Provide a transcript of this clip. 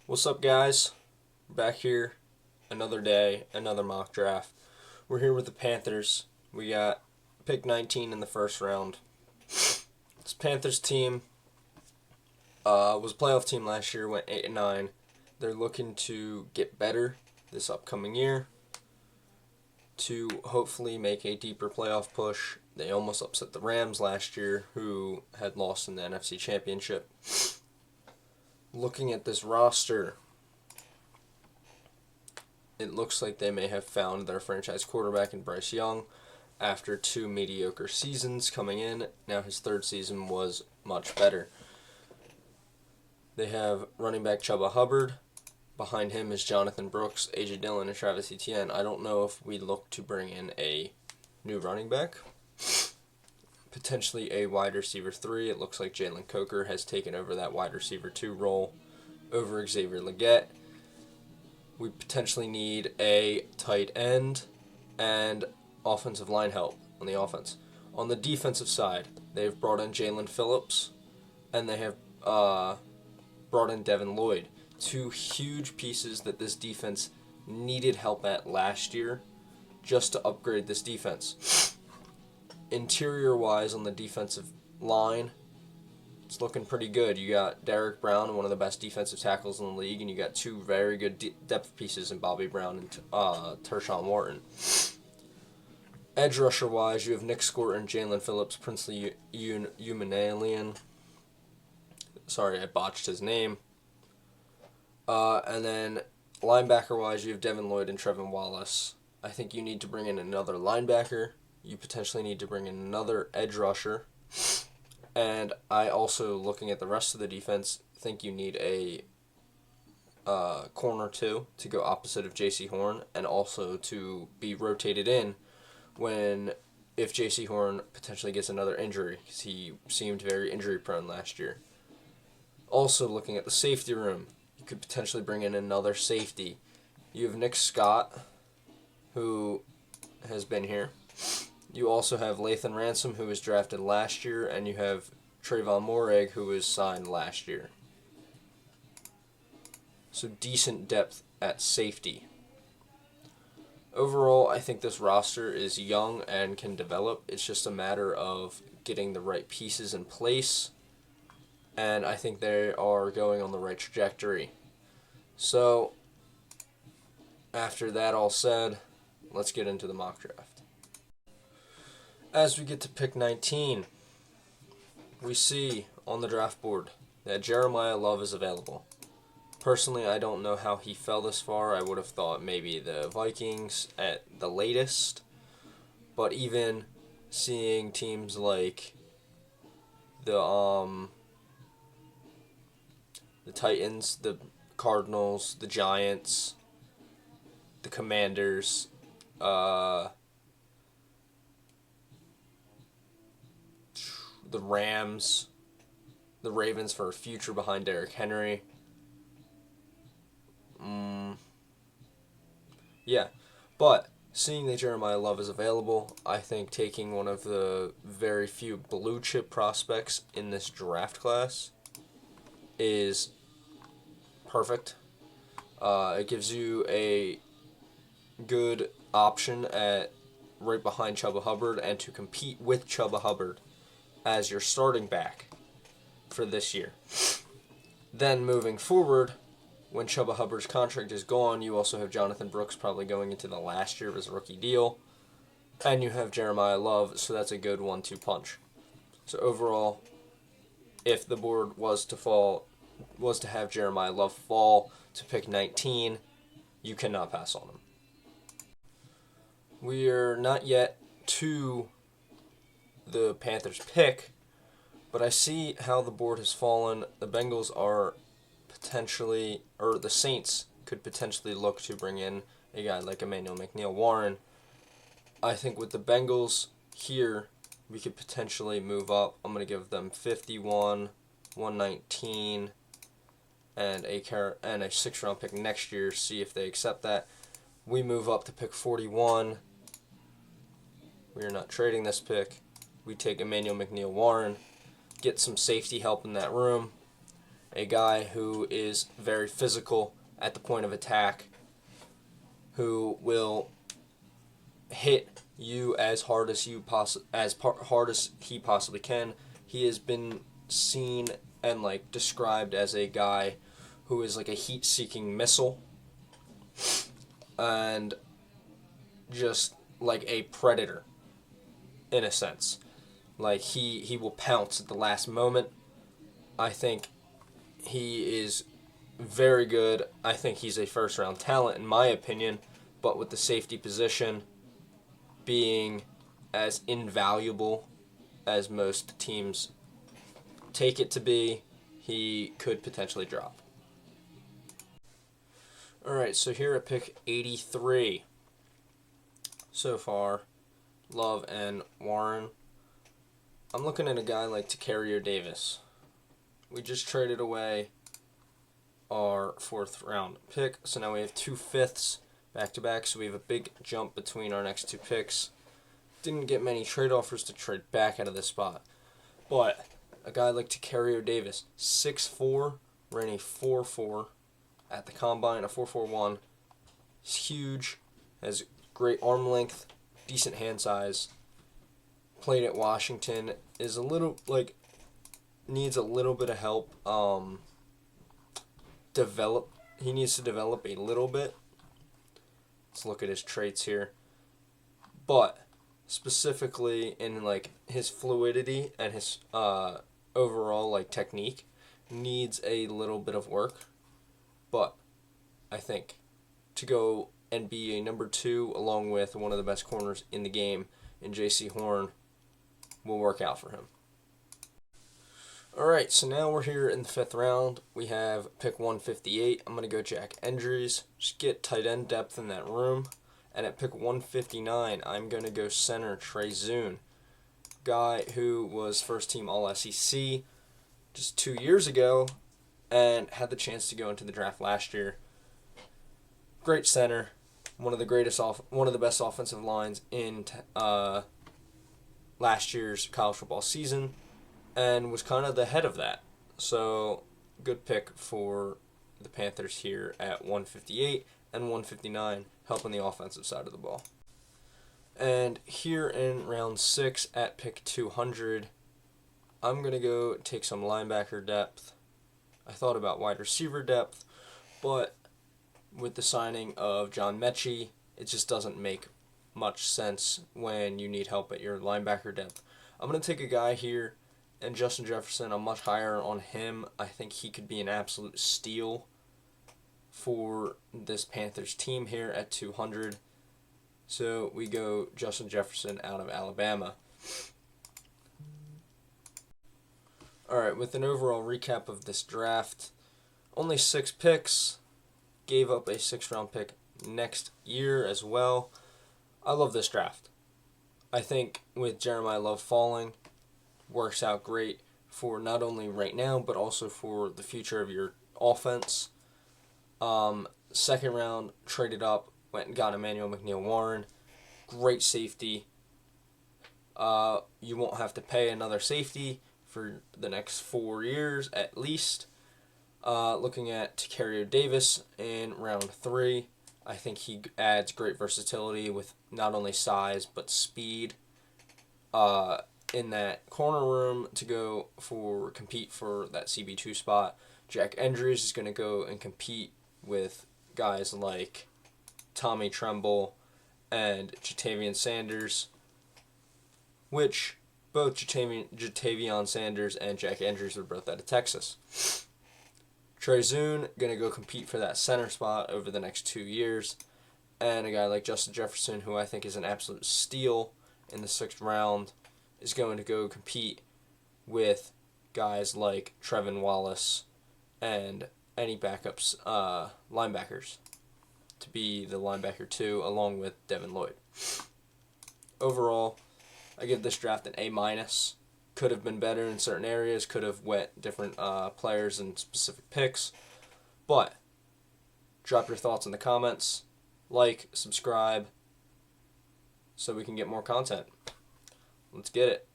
What's up, guys? Back here, another day, another mock draft. We're here with the Panthers. We got pick 19 in the first round. This Panthers team was a playoff team last year, went 8-9. They're looking to get better this upcoming year to hopefully make a deeper playoff push. They almost upset the Rams last year, who had lost in the NFC Championship. Looking at this roster, it looks like they may have found their franchise quarterback in Bryce Young after two mediocre seasons coming in. Now his third season was much better. They have running back Chuba Hubbard. Behind him is Jonathan Brooks, A.J. Dillon, and Travis Etienne. I don't know if we look to bring in a new running back. Potentially a wide receiver 3. It looks like Jalen Coker has taken over that wide receiver 2 role over Xavier Legette. We potentially need a tight end and offensive line help on the offense. On the defensive side, they've brought in Jalen Phillips and they have brought in Devin Lloyd. Two huge pieces that this defense needed help at last year just to upgrade this defense. Interior-wise on the defensive line, it's looking pretty good. You got Derek Brown, one of the best defensive tackles in the league, and you got two very good depth pieces in Bobby Brown and Tershawn Wharton. Edge rusher-wise, you have Nick Scourton, Jalen Phillips, Princely Umanalian. Sorry, I botched his name. And then linebacker-wise, you have Devin Lloyd and Trevin Wallace. I think you need to bring in another linebacker. You potentially need to bring in another edge rusher. And I also, looking at the rest of the defense, think you need a corner too to go opposite of J.C. Horn and also to be rotated in if J.C. Horn potentially gets another injury, because he seemed very injury prone last year. Also, looking at the safety room, you could potentially bring in another safety. You have Nick Scott, who has been here. You also have Lathan Ransom, who was drafted last year, and you have Trayvon Morrig, who was signed last year. So decent depth at safety. Overall, I think this roster is young and can develop. It's just a matter of getting the right pieces in place, and I think they are going on the right trajectory. So, after that all said, let's get into the mock draft. As we get to pick 19, we see on the draft board that Jeremiah Love is available. Personally, I don't know how he fell this far. I would have thought maybe the Vikings at the latest. But even seeing teams like the Titans, the Cardinals, the Giants, the Commanders, the Rams, the Ravens for a future behind Derrick Henry. Yeah, but seeing that Jeremiah Love is available, I think taking one of the very few blue chip prospects in this draft class is perfect. It gives you a good option at right behind Chuba Hubbard and to compete with Chuba Hubbard as your starting back for this year. Then moving forward, when Chuba Hubbard's contract is gone, you also have Jonathan Brooks probably going into the last year of his rookie deal, and you have Jeremiah Love, so that's a good 1-2 punch. So overall, if the board was to have Jeremiah Love fall to pick 19, you cannot pass on him. We are not yet to the Panthers pick, but I see how the board has fallen. The Bengals are potentially, or the Saints could potentially look to bring in a guy like Emmanuel McNeil-Warren. I think with the Bengals here, we could potentially move up. I'm going to give them 51, 119, and a 6th round pick next year, see if they accept that. We move up to pick 41. We are not trading this pick. We take Emmanuel McNeil-Warren, get some safety help in that room, a guy who is very physical at the point of attack, who will hit you as hard as hard as he possibly can. He has been seen and like described as a guy who is like a heat-seeking missile and just like a predator in a sense. Like he will pounce at the last moment. I think he is very good. I think he's a first round talent in my opinion, but with the safety position being as invaluable as most teams take it to be, he could potentially drop. Alright, so here at pick 83 so far, Love and Warren. I'm looking at a guy like Carolina Davis. We just traded away our 4th round pick, so now we have 2 5ths back to back, so we have a big jump between our next 2 picks. Didn't get many trade offers to trade back out of this spot, but a guy like Carolina Davis, 6'4", ran a 4.4 at the combine, a 4.41. He's huge, has great arm length, decent hand size. Played at Washington, is a little like needs a little bit of help. He needs to develop a little bit. Let's look at his traits here. But specifically in like his fluidity and his overall like technique needs a little bit of work. But I think to go and be a number 2 along with one of the best corners in the game in J.C. Horn will work out for him. Alright, so now we're here in the 5th round. We have pick 158. I'm going to go Jack Endries. Just get tight end depth in that room. And at pick 159, I'm going to go center Trey Zune. Guy who was first team All-SEC just 2 years ago and had the chance to go into the draft last year. Great center. One of the best offensive lines in last year's college football season, and was kind of the head of that. So, good pick for the Panthers here at 158 and 159, helping the offensive side of the ball. And here in round 6 at pick 200, I'm going to go take some linebacker depth. I thought about wide receiver depth, but with the signing of John Mechie, it just doesn't make much sense when you need help at your linebacker depth. I'm going to take a guy here, and Justin Jefferson, I'm much higher on him. I think he could be an absolute steal for this Panthers team here at 200. So we go Justin Jefferson out of Alabama. Alright, with an overall recap of this draft, only 6 picks, gave up a 6th round pick next year as well. I love this draft. I think with Jeremiah Love falling, works out great for not only right now, but also for the future of your offense. 2nd round, traded up, went and got Emmanuel McNeil-Warren. Great safety. You won't have to pay another safety for the next 4 years at least. Looking at Carolina Davis in round 3, I think he adds great versatility with not only size but speed in that corner room to compete for that CB2 spot. Jack Endries is going to go and compete with guys like Tommy Tremble and Jatavian Sanders, which both Jatavian Sanders and Jack Endries were both out of Texas. Trey Zune going to go compete for that center spot over the next 2 years. And a guy like Justin Jefferson, who I think is an absolute steal in the 6th round, is going to go compete with guys like Trevin Wallace and any backups linebackers to be the linebacker 2 along with Devin Lloyd. Overall, I give this draft an A-. Could have been better in certain areas, could have went different players and specific picks. But drop your thoughts in the comments, like, subscribe, so we can get more content. Let's get it.